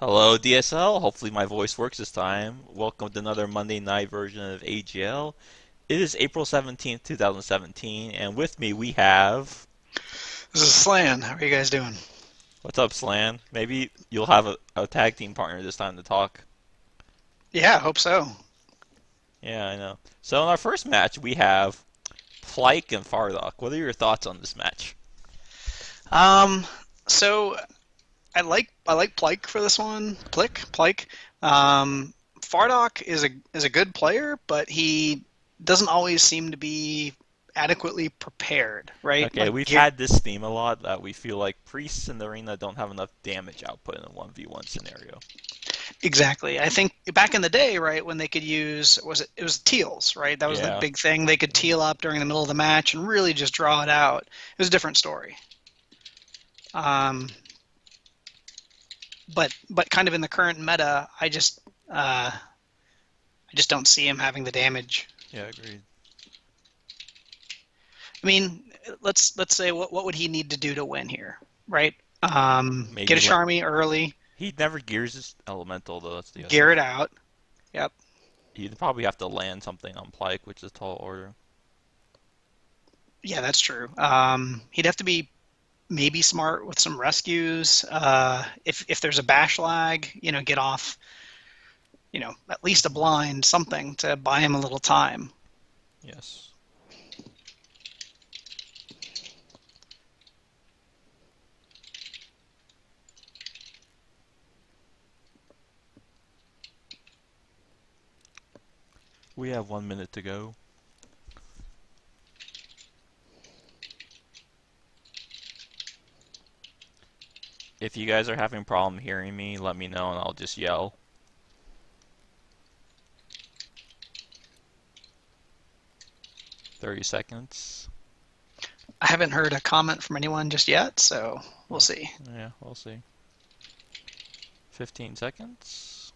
Hello, DSL. Hopefully my voice works this time. Welcome to another Monday night version of AGL. It is April 17th, 2017, and with me we have... This is Slan. How are you guys doing? What's up, Slan? Maybe you'll have a tag team partner this time to talk. Yeah, I hope so. Yeah, I know. So in our first match, we have Plyke and Fardock. What are your thoughts on this match? Um, so I like Plyke for this one. Plyke. Fardock is a good player, but he doesn't always seem to be adequately prepared, right? Okay, we've had this theme a lot that we feel like priests in the arena don't have enough damage output in a 1v1 scenario. Exactly. I think back in the day, right, when they could use it was teals, right? That was the Yeah, big thing. They could teal up during the middle of the match and really just draw it out. It was a different story. Um, but kind of in the current meta, I just don't see him having the damage. yeah, agreed. I mean, let's say what would he need to do to win here, right? Get Maybe a Charmy early, he never gears his elemental though. That's the other gear it thing. out. Yep. You'd probably have to land something on Plyke, which is a tall order. Yeah, that's true. He'd have to be maybe smart with some rescues. If there's a bash lag, get off, at least a blind, something to buy him a little time. Yes. We have 1 minute to go. If you guys are having a problem hearing me, let me know and I'll just yell. 30 seconds. I haven't heard a comment from anyone just yet, so we'll Oh, see. yeah, we'll see. 15 seconds.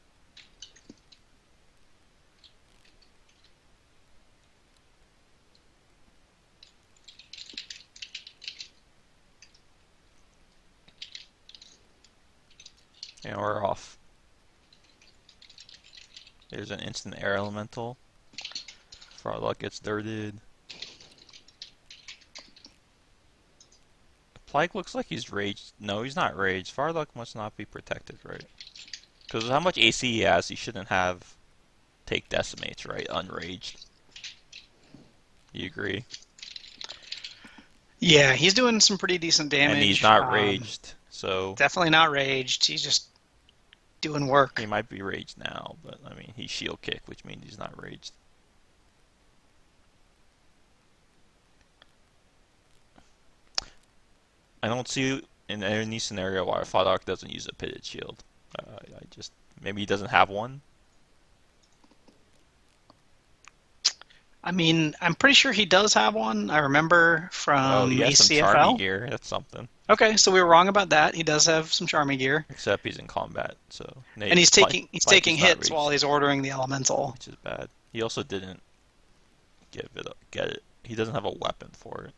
And we're off. There's an instant air elemental. Farluck gets dirted. Plyke looks like he's raged. No, he's not raged. Farluck must not be protected, right? Because how much AC he has, he shouldn't have take decimates, right? Unraged. You agree? Yeah, he's doing some pretty decent And he's damage. not raged, so Definitely not raged. He's just doing he work. might be raged now, but I mean, he's shield kick, which means he's not raged. I don't see in any scenario why Fodok doesn't use a pitted shield. I just maybe he doesn't have one. I mean, I'm pretty sure he does have one. I remember Oh, he from has some charmy ACFL. gear. That's something. Okay, so we were wrong about that. He does have some Charmy gear, Except he's in combat, so and Nate he's Pike taking is not hits while raged, he's ordering the elemental. which is bad. He also didn't get it. He doesn't have a weapon for it.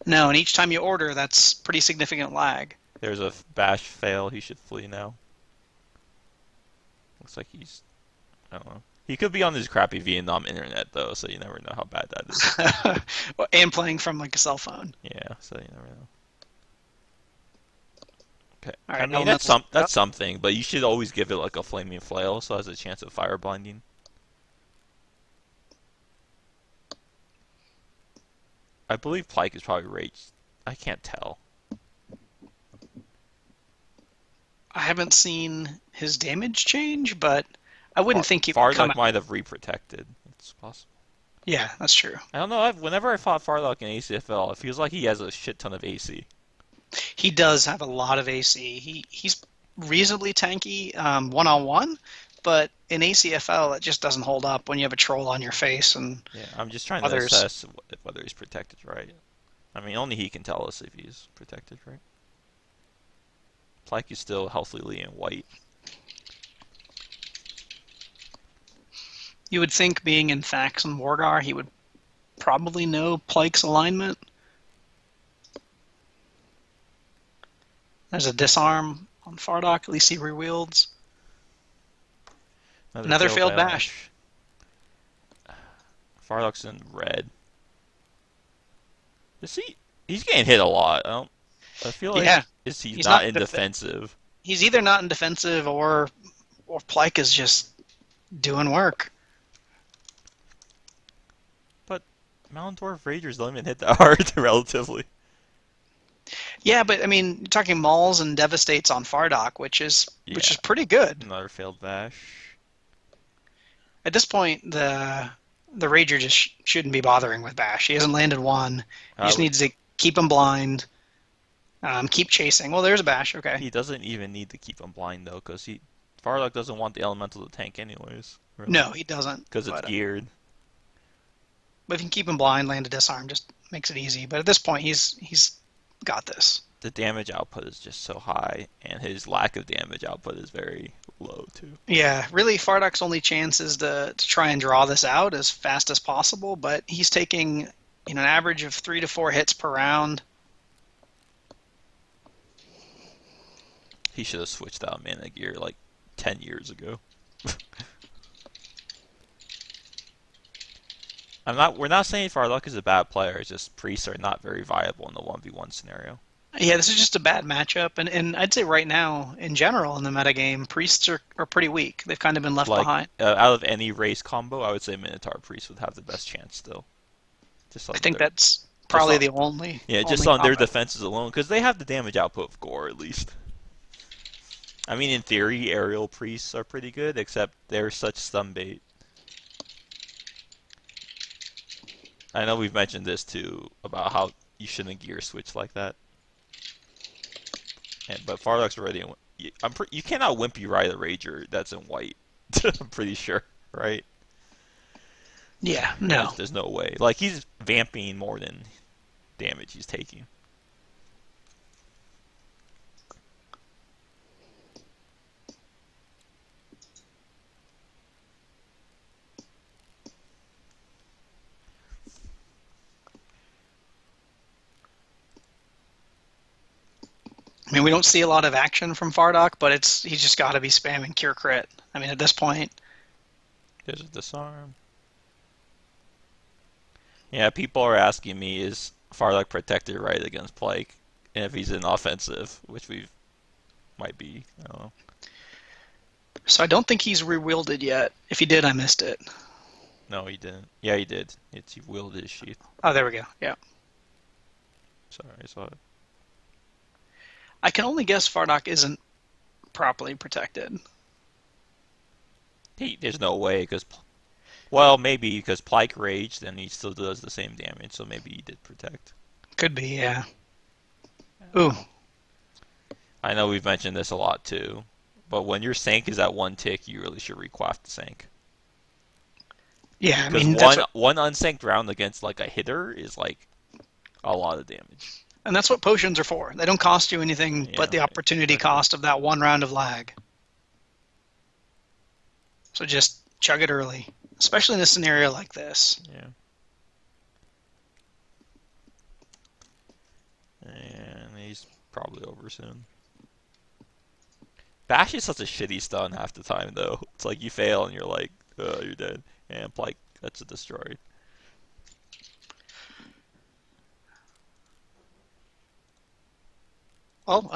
No, and each time you order, that's pretty significant lag. There's a bash fail. He should flee now. Looks like he's I don't know. He could be on his crappy Vietnam internet though, so you never know how bad that is. And playing from like a cell phone. Yeah, so you never know. Okay. All I right, mean elemental's up. that's something, but you should always give it like a flaming flail so it has a chance of fire blinding. I believe Plyke is probably raged. I can't tell. I haven't seen his damage change, but I wouldn't think it would come Farlock out. might have reprotected. It's possible. Yeah, that's true. I don't know. Whenever I fought Farlock in ACFL, it feels like he has a shit ton of AC. He does have a lot of AC. He's reasonably tanky one on one, but in ACFL it just doesn't hold up when you have a troll on your face and Yeah, I'm just trying to others. assess whether he's protected right. I mean, only he can tell us if he's protected right. Plyke is still healthily in white. You would think being in Thax and Morgar, he would probably know Plyke's alignment. There's a disarm on Fardock. At least he rewields. Another Another failed failed bash. bash. Fardock's in red. Is he? He's getting hit a lot. I feel like Yeah, he's he's not not in defensive. he's either not in defensive or Plyke is just doing work. But Mountain Ragers don't even hit that hard relatively. Yeah, but I mean, you're talking Mauls and Devastates on Fardock, which is Yeah, pretty good. another failed bash. At this point, the Rager just shouldn't be bothering with bash. He hasn't landed one. He just needs to keep him blind. Keep chasing. Well, there's a bash. Okay. He doesn't even need to keep him blind though, because Fardock doesn't want the elemental to tank anyways. Really. No, he doesn't. Because it's geared. But if you can keep him blind, land a disarm just makes it easy. But at this point, he's got this. The damage output is just so high, and his lack of damage output is very low too. Yeah, really, Fardock's only chance is to try and draw this out as fast as possible. But he's taking an average of 3 to 4 hits per round. He should have switched out mana gear like 10 years ago. We're not saying Fardock is a bad player. It's just priests are not very viable in the 1v1 scenario. Yeah, this is just a bad matchup, and I'd say right now, in general, in the metagame, priests are pretty weak. They've kind of been left behind. Out of any race combo, I would say Minotaur Priest would have the best chance still. I think that's probably the only. Yeah, just on their defenses alone, because they have the damage output of Gore at least. I mean, in theory, aerial priests are pretty good, except they're such stun bait. I know we've mentioned this too about how you shouldn't gear switch like that. But Fardock's already. You cannot wimpy ride a Rager that's in white. I'm pretty sure, right? Yeah, no. There's no way. Like he's vamping more than damage he's taking. I mean, we don't see a lot of action from Fardock, but he's just got to be spamming Cure Crit. I mean, at this point. There's a disarm. Yeah, people are asking me, is Fardock protected right against Plyke? And if he's in offensive, which we might be, I don't know. So I don't think he's rewielded yet. If he did, I missed it. No, he didn't. Yeah, he did. He wielded his sheath. Oh, there we go. Yeah. Sorry, I saw it. I can only guess Fardock isn't properly protected. There's no way, because... Well, maybe because Plyke raged and he still does the same damage, so maybe he did protect. Could be, yeah. Ooh. I know we've mentioned this a lot too, but when your sync is at 1 tick, you really should requaff the sync. Yeah, I mean, one unsynced round against like a hitter is like a lot of damage. And that's what potions are for. They don't cost you anything but the opportunity cost of that 1 round of lag. So just chug it early, especially in a scenario like this. Yeah. And he's probably over soon. Bash is such a shitty stun half the time, though. It's like you fail and you're like, oh, you're dead. And Plyke, that's destroyed. Well,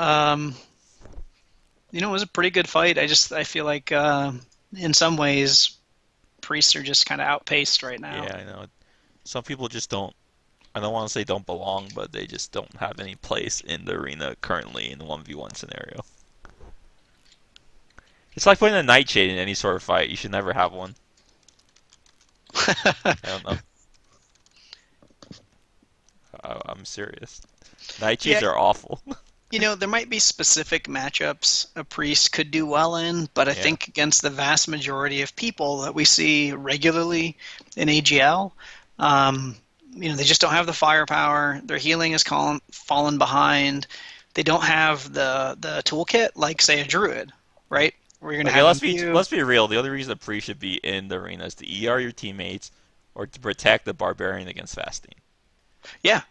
it was a pretty good fight. I feel like in some ways, priests are just kind of outpaced right now. Yeah, I know. Some people just don't. I don't want to say don't belong, but they just don't have any place in the arena currently in the 1v1 scenario. It's like putting a Nightshade in any sort of fight. You should never have one. I don't know. I'm serious. Nightshades are awful. There might be specific matchups a priest could do well in, but I think against the vast majority of people that we see regularly in AGL, they just don't have the firepower. Their healing has fallen behind. They don't have the toolkit like, say, a druid, right? Where you're gonna have let's be real. The only reason a priest should be in the arena is to ER your teammates or to protect the barbarian against fasting. Yeah.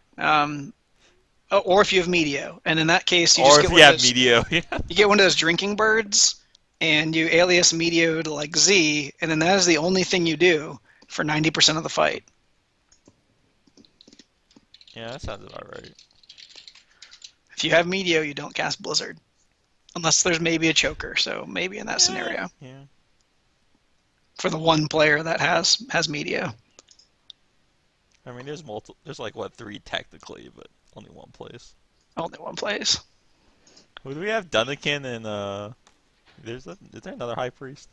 or if you have Meteo, and in that case, you Or just if get you one of have those. Meteo, yeah. You get one of those drinking birds, and you alias Meteo to like Z, and then that is the only thing you do for 90% of the fight. Yeah, that sounds about right. If you have Meteo, you don't cast Blizzard, unless there's maybe a choker. So maybe in that Yeah, scenario, yeah. for the one player that has Meteo, I mean, there's multiple. There's like what, three technically, but only one place. only one plays. Who do we have? Dunnikin and is there another high priest?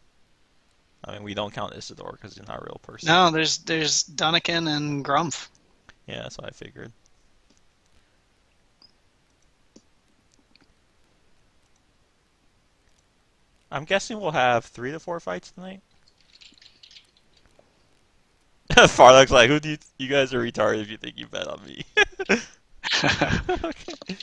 I mean, we don't count Isidore because he's not a real person. No, there's Dunnikin and Grumph. Yeah, that's what I figured. I'm guessing we'll have 3 to 4 fights tonight. Farlock's like, who do you guys are retarded if you think you bet on me. Okay.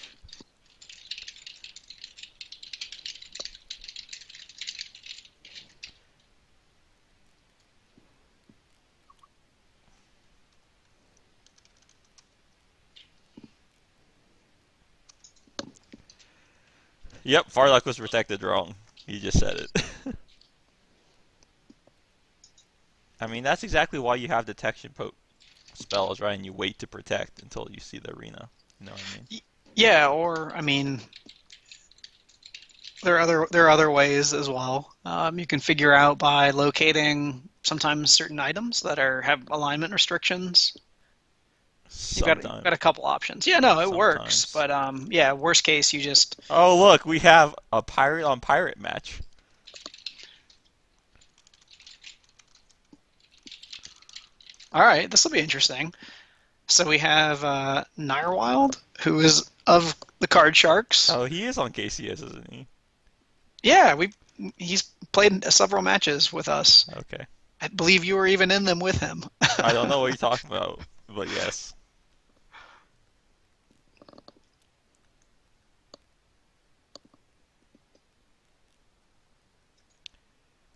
Yep, Farlock was protected wrong. He just said it. I mean, that's exactly why you have detection spells, right? And you wait to protect until you see the arena. You know what I mean? Yeah, or I mean, there are other ways as well. You can figure out by locating sometimes certain items that have alignment restrictions. You've got a couple options. Yeah, no, it works, Sometimes. but yeah, worst case you just. Oh, look, we have a pirate on pirate match. All right, this will be interesting. So we have Nirewild, who is of the Card Sharks. Oh, he is on KCS, isn't he? Yeah, he's played several matches with us. Okay. I believe you were even in them with him. I don't know what you're talking about, but yes.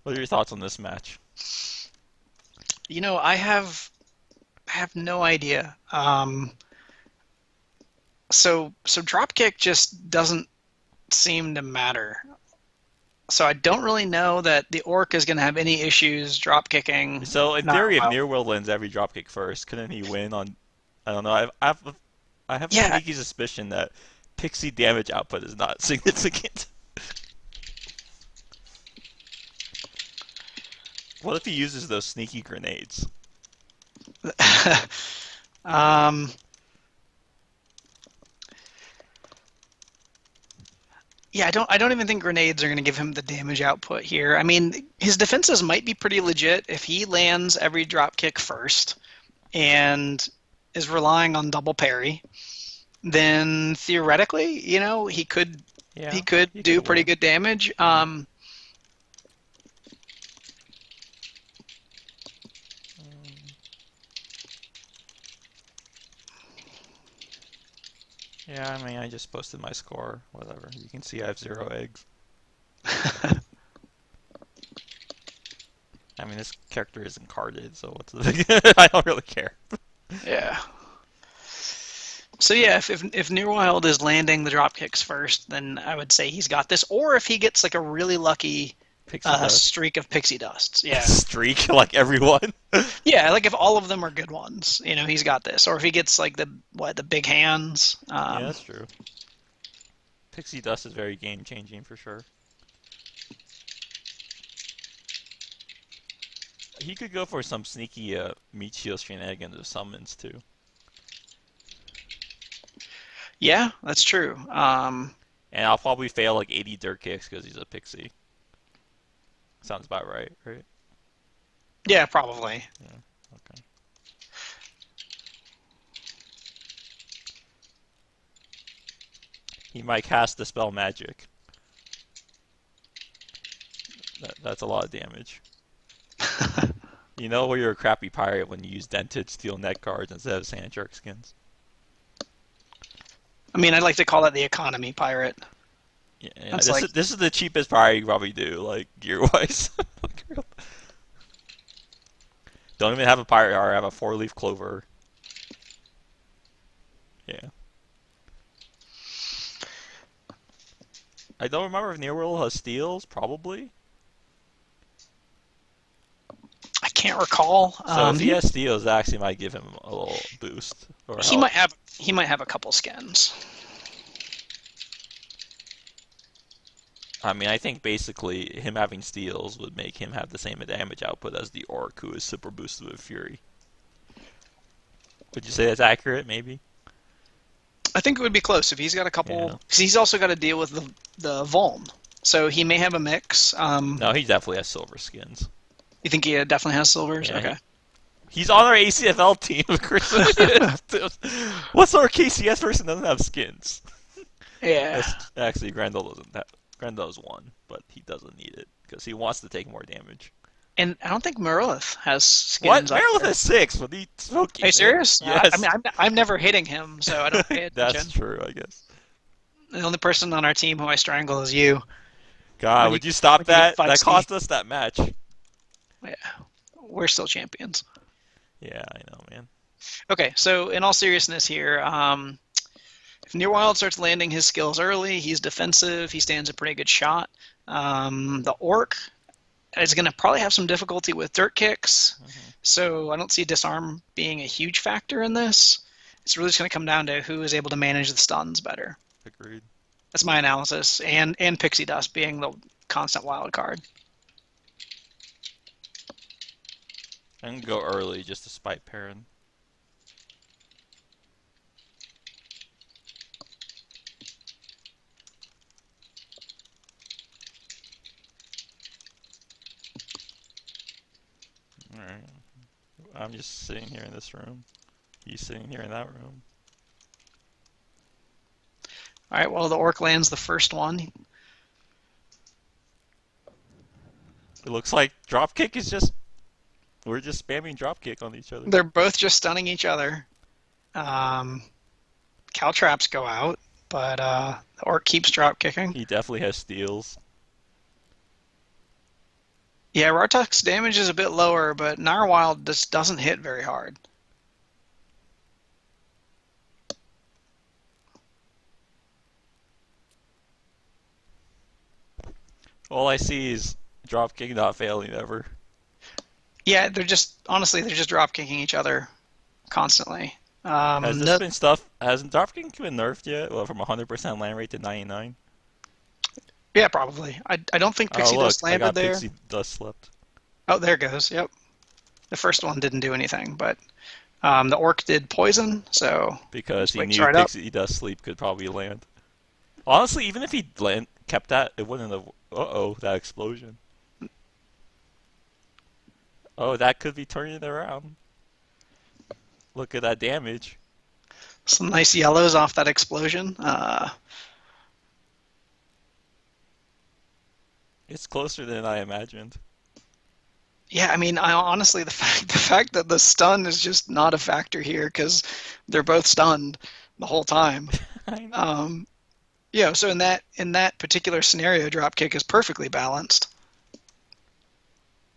What are your thoughts on this match? I have no idea. So dropkick just doesn't seem to matter. So I don't really know that the orc is going to have any issues drop kicking So, in theory, if Narwhal. Nearwill lands every dropkick first, couldn't he win on? I don't know. I have a Yeah, sneaky suspicion that pixie damage output is not significant. What if he uses those sneaky grenades? um, yeah. I don't even think grenades are going to give him the damage output here. I mean, his defenses might be pretty legit if he lands every drop kick first and is relying on double parry. Then theoretically, he could he Yeah, could he do could pretty win. good damage. Yeah. Um, yeah, I mean, I just posted my score. Whatever. You can see I have 0 eggs. I mean, this character isn't carded, so what's the big... I don't really care. Yeah. So yeah, if Nearwild is landing the drop kicks first, then I would say he's got this. Or if he gets like a really lucky Pixie dust. streak of pixie dusts, yeah, Streak, like everyone. yeah, like if all of them are good ones, he's got this. Or if he gets like the big hands, Yeah, that's true. Pixie dust is very game changing for sure. He could go for some sneaky meat shield shenanigans of summons too. yeah, that's true. And I'll probably fail like 80 dirt kicks because he's a pixie. Sounds about right, right? Yeah, probably. Yeah, okay. He might cast Dispel Magic. That's a lot of damage. You know you're a crappy pirate when you use dented steel net cards instead of sand shark skins. I mean, I'd like to call that the economy pirate. Yeah, That's this like, is this is the cheapest pirate you can probably do, like gear wise. Don't even have a pirate heart, have a 4-leaf clover. Yeah. I don't remember if Nearworld has steals. Probably. I can't recall. So if he has steals, that actually might give him a little boost or He help. might have a couple skins. I mean, I think basically him having steals would make him have the same damage output as the Orc, who is super boosted with Fury. Would you say that's accurate? Maybe. I think it would be close if he's got a couple. Yeah. Because he's also got to deal with the Vuln, so he may have a mix. No, he definitely has silver skins. You think he definitely has silvers? Yeah, Okay. He's on our ACFL team. What sort of KCS person doesn't have skins? Yeah. Actually, Grendel doesn't have. Grendel's one, but he doesn't need it because he wants to take more damage. And I don't think Merilith has What? skins. Merilith has 6, but he's smoking. Are you serious? Yes. I mean, I'm never hitting him, so I don't pay attention. That's true, I guess. The only person on our team who I strangle is you. God, would you stop when you that? get That feisty. cost us that match. Yeah. We're still champions. Yeah, I know, man. Okay, so in all seriousness here, if Nearwild starts landing his skills early, he's defensive, he stands a pretty good shot. The Orc is going to probably have some difficulty with dirt kicks, so I don't see disarm being a huge factor in this. It's really just going to come down to who is able to manage the stuns better. Agreed. That's my analysis, and Pixie Dust being the constant wild card. I'm gonna go early just to spite Perrin. Alright. I'm just sitting here in this room. He's sitting here in that room. All right, well, the Orc lands the first one. It looks like dropkick is just... We're just spamming dropkick on each other. They're both just stunning each other. Caltraps go out, but the Orc keeps drop kicking. He definitely has steals. Yeah, Rartuk's damage is a bit lower, but Narwild just doesn't hit very hard. All I see is dropkick not failing ever. Yeah, they're just drop kicking each other constantly. Has this been stuff? Hasn't dropkick been nerfed yet? Well, from 100% land rate to 99. Yeah, probably. I don't think Pixie oh look, Dust I landed got there. Pixie Dust slipped. Oh, there it goes. Yep. The first one didn't do anything, but the Orc did poison, so Because he wakes knew right up. Pixie Dust sleep could probably land. Honestly, even if he kept that, it wouldn't have. Uh-oh, that explosion. Oh, that could be turning it around. Look at that damage. some nice yellows off that explosion. It's closer than I imagined. Yeah, I mean, honestly, the fact that the stun is just not a factor here because they're both stunned the whole time. I know. Yeah, so in that particular scenario, dropkick is perfectly balanced.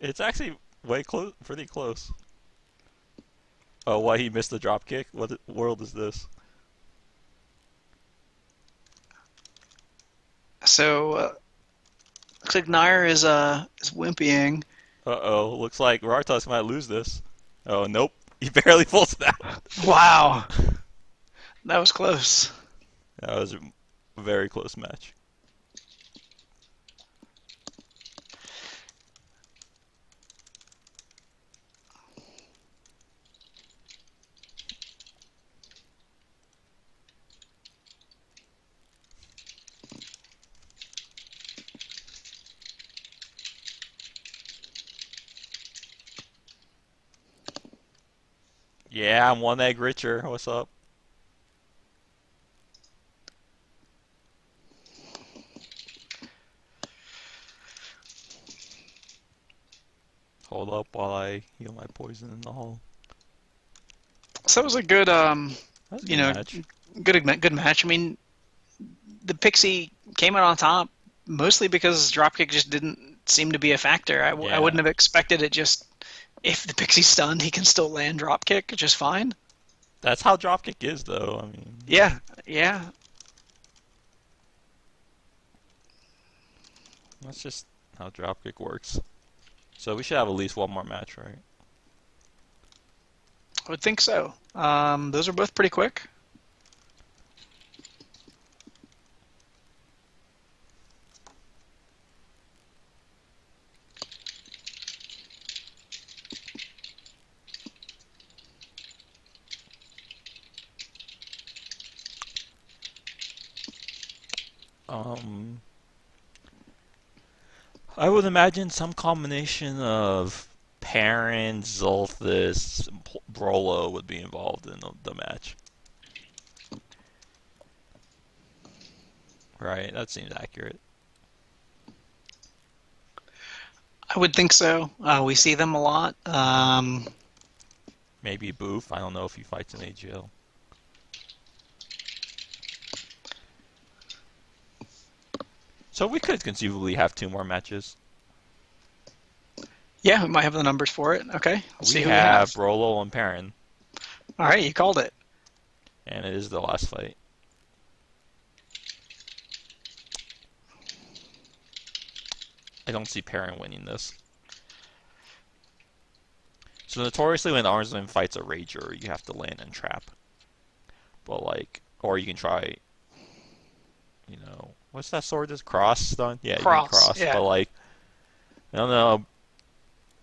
It's actually way close, pretty close. Oh, why he missed the drop kick? What world is this? So looks like Nair is wimpying. Uh-oh, looks like Rartus might lose this. Oh, nope. He barely pulls it out. Wow, that was close. That was a very close match. Yeah, I'm one egg richer. What's up? Hold up while I heal my poison in the hole. So that was a good, That's a you good know, match. good match. I mean, the Pixie came out on top mostly because dropkick just didn't seem to be a factor. I Yeah. wouldn't have expected it. Just if the Pixie's stunned, he can still land dropkick just fine. That's how dropkick is, though. I mean, Yeah, yeah. That's just how Dropkick works. So we should have at least one more match, right? I would think so. Those are both pretty quick. Um, I would imagine some combination of Perrin, Zolthus, Brolo would be involved in the match. Right, that seems accurate. I would think so. We see them a lot. Maybe Boof. I don't know if he fights in AGL. So we could conceivably have two more matches. Yeah, we might have the numbers for it. Okay, let's see We who we have have. Brolo and Perrin, All right, you called it. and it is the last fight. I don't see Perrin winning this. So notoriously when Arnsman fights a Rager, you have to land and trap. But like, or you can try, what's that sword? Is cross stun? Yeah, you can Cross, cross. yeah. But like, I don't know.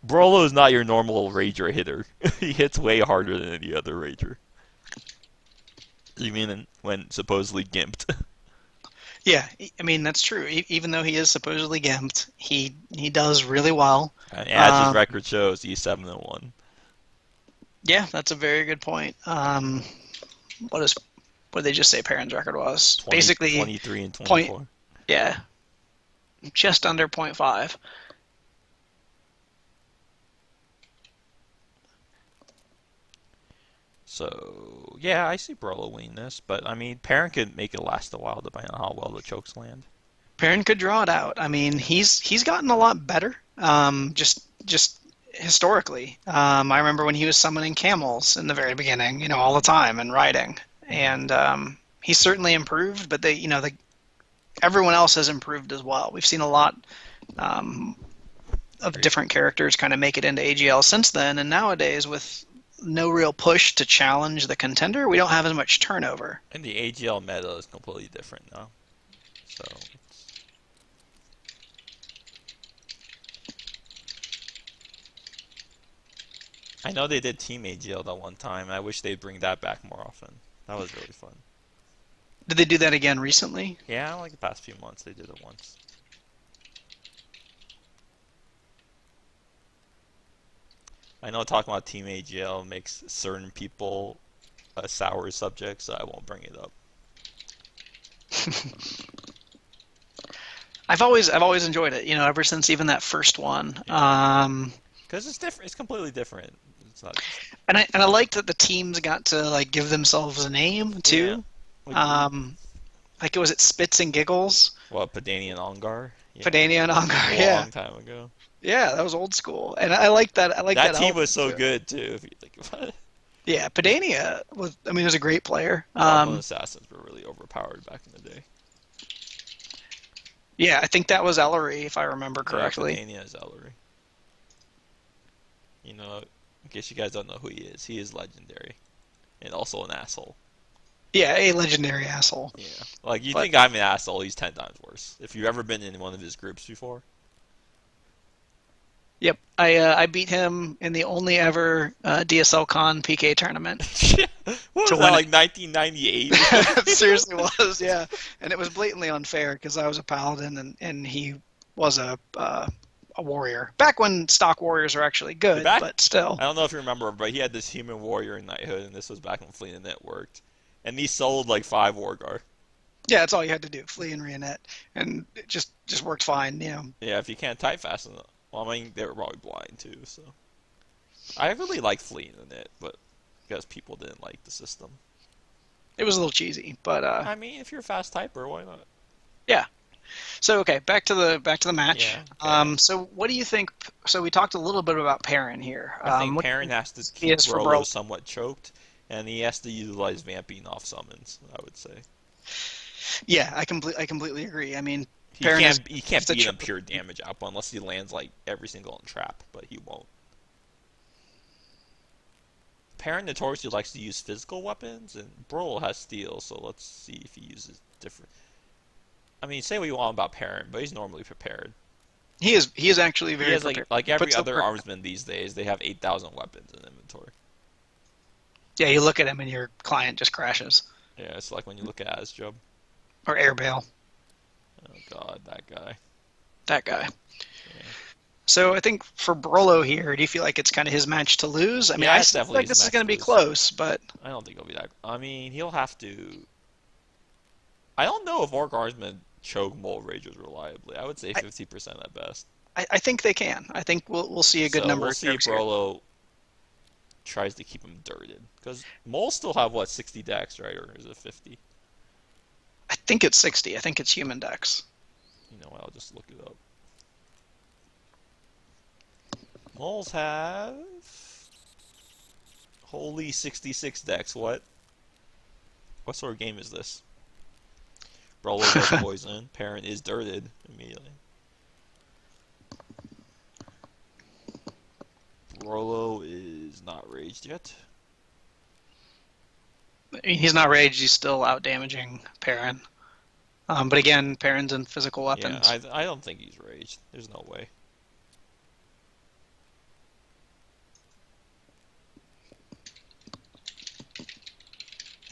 Brolo is not your normal Rager hitter. He hits way harder than any other Rager. Even when supposedly gimped. Yeah, I mean that's true. Even though he is supposedly gimped, he does really well. And as his record shows, he's 7-1. Yeah, that's a very good point. What did they just say Perrin's record was? 20, Basically, 23 and 24. yeah, just under 0.5. So, yeah, I see Brolo winning this, but I mean, Perrin could make it last a while depending on how well the chokes land. Perrin could draw it out. I mean, he's gotten a lot better. Just historically, I remember when he was summoning camels in the very beginning, all the time and riding, and he's certainly improved. But everyone else has improved as well. We've seen a lot of different characters kind of make it into AGL since then, and nowadays with no real push to challenge the contender, we don't have as much turnover. And the AGL meta is completely different now. So, I know they did Team AGL that one time. I wish they'd bring that back more often. That was really fun. Did they do that again recently? Yeah, like the past few months they did it once. I know talking about Team AGL makes certain people a sour subject, so I won't bring it up. I've always enjoyed it, ever since even that first one. Because it's different. It's completely different. It's not. And I liked that the teams got to like give themselves a name too. Yeah. Like was it Spits and Giggles? What, Padania and Ongar? Yeah. Padania and Ongar, A yeah. long time ago. Yeah, that was old school, and I like that. I like That that team was so too. good too. If you think about it, Yeah, Padania was. I mean, he was a great player. Goblin Assassins were really overpowered back in the day. Yeah, I think that was Ellery, if I remember correctly. Yeah, Padania is Ellery. In case you guys don't know who he is legendary, and also an asshole. Yeah, a legendary asshole. Yeah, like you think I'm an asshole, he's 10 times worse. If you've ever been in one of his groups before. Yep, I beat him in the only ever DSL Con PK tournament. What was To that, win like 1998? It seriously was, yeah, and it was blatantly unfair because I was a paladin and he was a warrior. Back when stock warriors were actually good, but still. I don't know if you remember, but he had this human warrior in Knighthood, and this was back when Fleet and Knit worked. And he sold like 5 Wargar. Yeah, that's all you had to do, flee and Rionette, and it just worked fine, Yeah, if you can't type fast enough. Well, I mean, they were probably blind too, so. I really liked Fleet and Knit, but because people didn't like the system. It was a little cheesy, but I mean, if you're a fast typer, why not? yeah. So okay, back to the match. Yeah, okay. So what do you think? So we talked a little bit about Perrin here. I think Perrin has to he keep is for Brolo Brolo? somewhat choked, and he has to utilize vamping off summons, I would say. Yeah, I completely agree. I mean, Perrin is He can't the beat him triple. pure damage output unless he lands like every single trap, but he won't. Perrin notoriously likes to use physical weapons, and Brawl has steel, so let's see if he uses different. I mean, say what you want about Perrin, but he's normally prepared. He is actually He very has prepared. like He every puts the other work. armsman these days, they have 8,000 weapons in inventory. Yeah, you look at him and your client just crashes. Yeah, it's like when you look at Asjob. Or Airbail, Oh god, that guy. that guy. Yeah, So I think for Brolo here, do you feel like it's kind of his match to lose? I mean, yeah, I it's still feel definitely like his this is match going to to be lose. close, but I don't think he'll be that. I mean, he'll have to. I don't know if Orc Armsmen choke Mole Ragers reliably. I would say I, 50% at best. I think they can. I think we'll see a good So number we'll of see if chokes here. Brolo tries to keep him dirted. Because moles still have, what, 60 dex, right? Or is it 50? I think it's 60. I think it's human dex. You know what? I'll just look it up. Moles have. Holy 66 dex. What? What sort of game is this? Brolo does poison. Parent is dirted immediately. Brolo is not raged yet. I mean, he's not raged. He's still out damaging Perrin. But again, Perrin's in physical Yeah, weapons. I don't think he's raged. There's no way.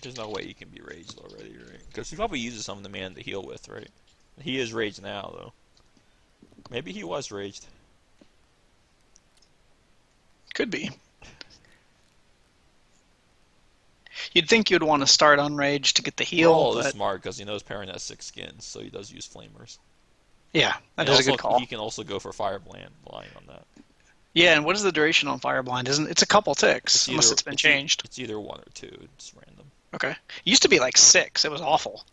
There's no way he can be raged already, right? Because he probably uses some of the mana to heal with, right? He is raged now, though. Maybe he was raged. Could be. You'd think you'd want to start on rage to get the heal, Brawl is but smart because he knows Perrin has 6 skins, so he does use flamers. yeah, that And is a also, good call. he can also go for Fireblind line on that. Yeah, and what is the duration on Fireblind? Isn't it's a couple ticks, It's unless either it's been changed. It's either 1 or 2. It's random. Okay. It used to be like 6. It was awful.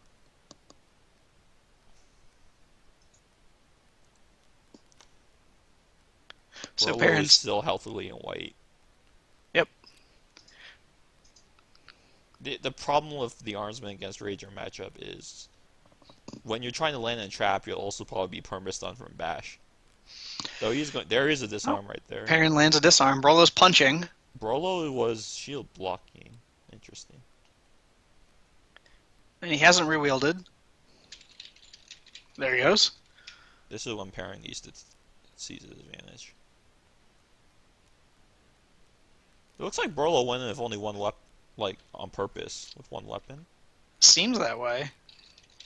So Brolo is Perrin's still healthily in white. yep. The problem with the Armsman against Rager matchup is when you're trying to land in a trap, you'll also probably be perma-stunned from Bash. So he's going. There is a disarm right there. Perrin lands a disarm. Brolo's punching. Brolo was shield blocking. Interesting. And he hasn't rewielded. There he goes. This is when Perrin needs to seize his advantage. It looks like Brolo went in with only one weapon, like on purpose, with one weapon. Seems that way.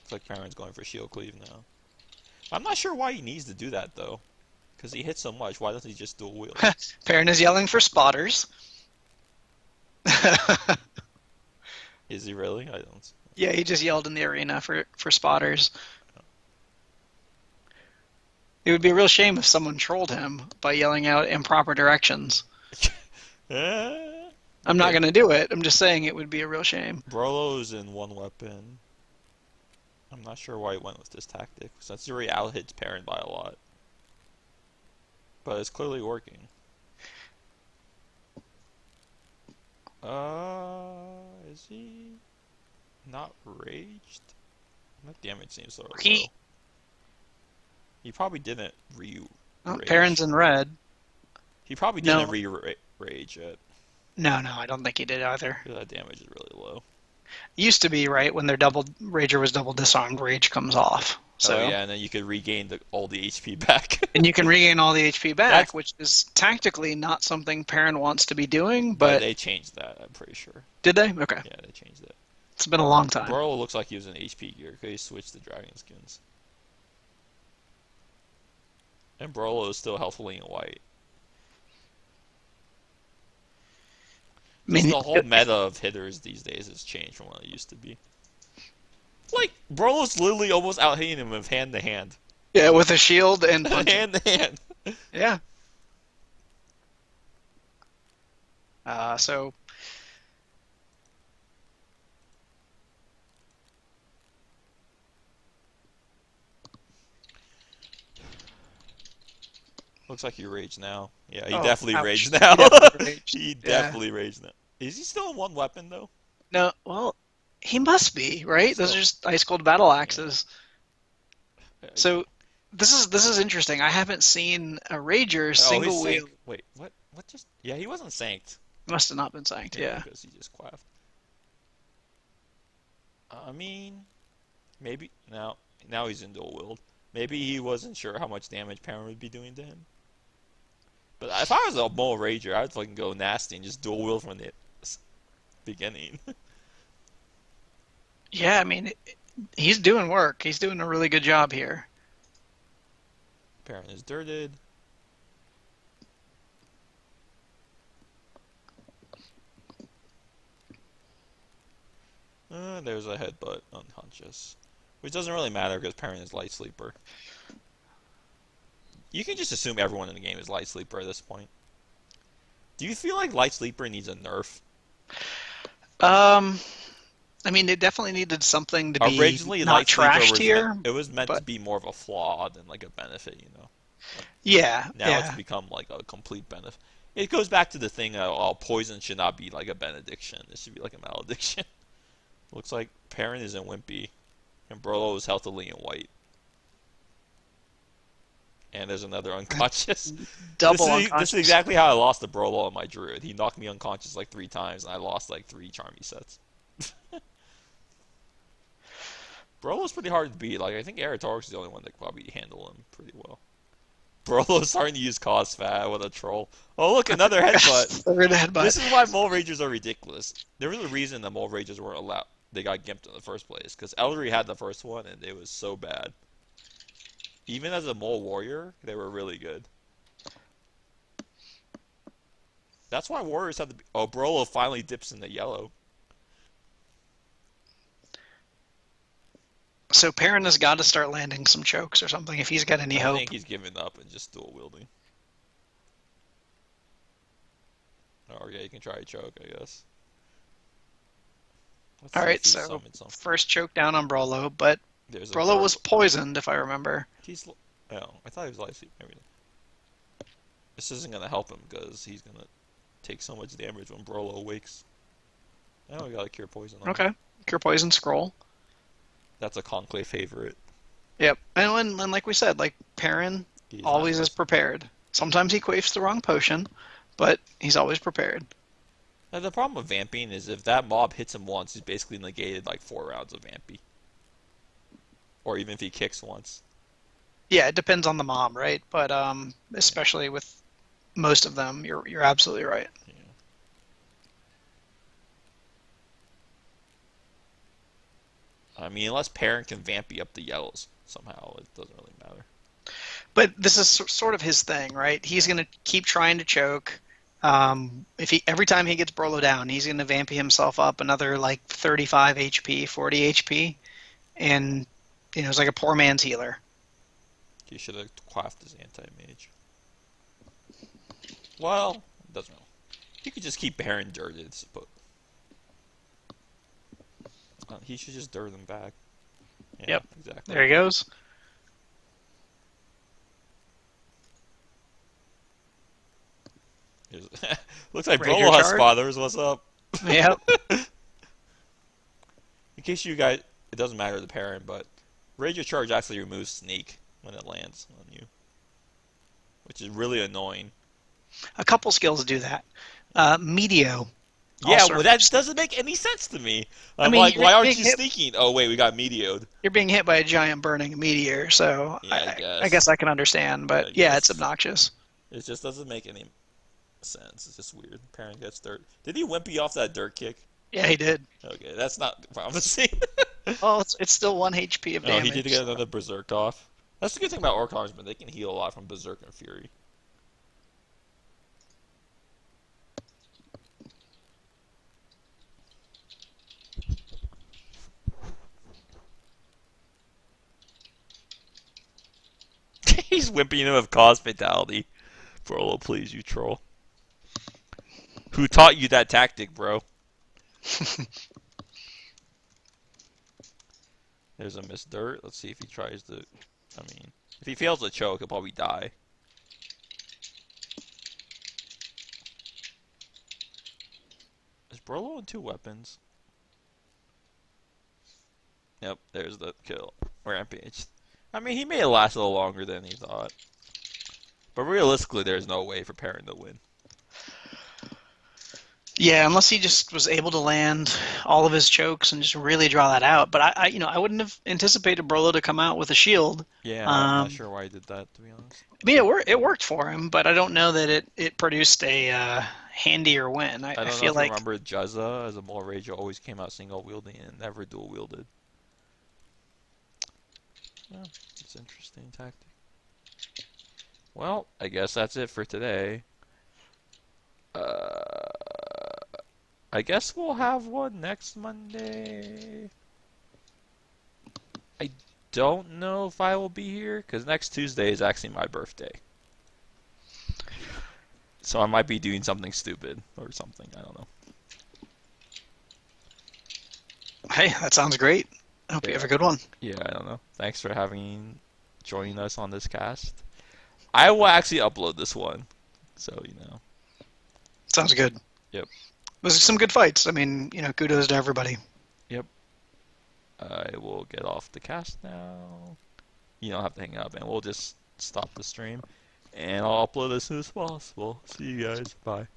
It's like Perrin's going for shield cleave now. I'm not sure why he needs to do that though, because he hits so much. Why doesn't he just dual wield? Perrin is yelling for spotters. Is he really? I don't. Yeah, he just yelled in the arena for spotters. It would be a real shame if someone trolled him by yelling out improper directions. I'm not going to do it. I'm just saying it would be a real shame. Brolo's in one weapon. I'm not sure why he went with this tactic, since he already out-hits Perrin by a lot. But it's clearly working. Is he not raged? That damage seems so low. He probably didn't rage. Perrin's in red. He probably No. didn't rage yet. No, I don't think he did either. Because that damage is really low. It used to be, right, when their Rager was double disarmed, rage comes off. So, Oh yeah, and then you could regain all the HP back. and you can regain all the HP back, That's- which is tactically not something Perrin wants to be doing, But but they changed that, I'm pretty sure. did they? Okay. Yeah, they changed it. It's been a long time. Brolo looks like he was in HP gear because he switched to dragon skins. And Brolo is still healthily in white. I mean, The whole meta of hitters these days has changed from what it used to be. Like, Brolo's literally almost out hitting him with hand to hand. yeah, with a shield and punching. Hand to hand. Yeah. So Looks like he raged now. Yeah, he Oh, definitely ouch. raged now. He definitely raged. He Yeah. definitely raged now. Is he still in one weapon though? No, well, he must be, right? Those So- are just ice cold battle axes. So this is interesting. I haven't seen a Rager Oh, he's single wheel. sank. Wait, what? What just? Yeah, he wasn't sanked. Must have not been synced. Yeah, Yeah. because he just quaffed. I mean, maybe now he's in dual wield. Maybe he wasn't sure how much damage Parent would be doing to him. But if I was a Mole Rager, I'd fucking go nasty and just dual wield from the beginning. Yeah. I mean, he's doing work. He's doing a really good job here. Parent is dirted. There's a headbutt unconscious. Which doesn't really matter because Parent is light sleeper. You can just assume everyone in the game is light sleeper at this point. Do you feel like light sleeper needs a nerf? Um, I mean, it definitely needed something to be Originally, not light sleeper trashed was meant, here, it was meant to but be more of a flaw than like a benefit, you know. yeah, Now it's yeah. become like a complete benefit. It goes back to the thing all poison should not be like a benediction. It should be like a malediction. Looks like Perrin is in Wimpy, and Brolo is healthily in white. And there's another unconscious. This Double is this is unconscious. exactly how I lost to Brolo on my Druid. He knocked me unconscious like 3 times, and I lost like 3 Charmy sets. Brolo's pretty hard to beat. Like I think Aerotorix is the only one that could probably handle him pretty well. Brolo's starting to use Cosfat with a troll. Oh look, another headbutt. Third headbutt. This is why Mole Ragers are ridiculous. There was a reason the Mole Ragers weren't allowed. They got gimped in the first place because Ellery had the first one and it was so bad. Even as a Mole Warrior, they were really good. That's why Warriors have to be. Oh, Brolo finally dips in the yellow. So Perrin has got to start landing some chokes or something if he's got any I hope. think he's giving up and just dual wielding. Oh yeah, you can try a choke, I guess. Let's All see if right, he so summons something. first choke down on Brolo, but There's a Brolo was burble. poisoned if I remember. He's. Oh, I thought he was life sleep. Maybe this isn't gonna help him because he's gonna take so much damage when Brolo awakes. Now we got a cure poison on him. Okay, cure poison scroll. That's a Conclave favorite. Yep, and like we said, like Perrin He's always not is prepared. Sometimes he quaffs the wrong potion, but he's always prepared. Now, the problem with vamping is if that mob hits him once, he's basically negated like 4 rounds of vampy. Or even if he kicks once. Yeah, it depends on the mob, right? But especially with most of them, you're absolutely right. Yeah. I mean, unless Perrin can vampy up the yellows somehow, it doesn't really matter. But this is sort of his thing, right? He's going to keep trying to choke. If he every time he gets Brolo down, he's going to vampy himself up another like 35 HP, 40 HP, and it's like a poor man's healer. He should have quaffed his anti-mage. Well, doesn't know. He could just keep Perrin dirted, but he should just dirt him back. Yeah, Yep. exactly. There he goes. Looks like Ranger Brolo has charge. spotters. What's up? Yep. In case you guys, it doesn't matter the parent, but Rager Charge actually removes Sneak when it lands on you, which is really annoying. A couple skills do that. Meteo. Yeah, Also well, that doesn't make any sense to me. I'm mean, like, you're why aren't being you hit- sneaking? Oh, wait, we got Meteoed. You're being hit by a giant burning meteor, so Yeah, I I guess. guess I can understand. But I yeah, guess. it's obnoxious. It just doesn't make any sense. It's just weird. Parent gets dirt. Did he wimpy off that dirt kick? Yeah, he did. Okay, that's not promising. Oh, it's still 1 HP of Oh, damage. he did get another Berserk off. That's the good thing about Orc Huntsman. They can heal a lot from Berserk and Fury. He's wimping him with Cause Fatality. Bro, please, you troll. Who taught you that tactic, bro? There's a Miss Dirt. Let's see if he tries to... I mean, if he fails to choke, he'll probably die. Is Brolo in 2 weapons? Yep, there's the kill. Rampage. I mean, he may have lasted a little longer than he thought. But realistically, there's no way for Perrin to win. Yeah, unless he just was able to land all of his chokes and just really draw that out. But I wouldn't have anticipated Brolo to come out with a shield. Yeah, I'm not Um, sure why he did that, to be honest. I mean, it worked for him, but I don't know that it produced a handier win. I I don't know feel if you like remember Juzza as a Mole Rager always came out single wielding and never dual wielded. Yeah, it's an interesting tactic. Well, I guess that's it for today. Uh, I guess we'll have one next Monday. I don't know if I will be here because next Tuesday is actually my birthday. So I might be doing something stupid or something. I don't know. hey, that sounds great. I hope you Yeah, have a good one. yeah, I don't know. Thanks for joining us on this cast. I will actually upload this one, so you know. Sounds good. Yep, Those are some good fights. I mean, kudos to everybody. yep. I will get off the cast now. You don't have to hang up, and we'll just stop the stream, and I'll upload as soon as possible. See you guys. Bye.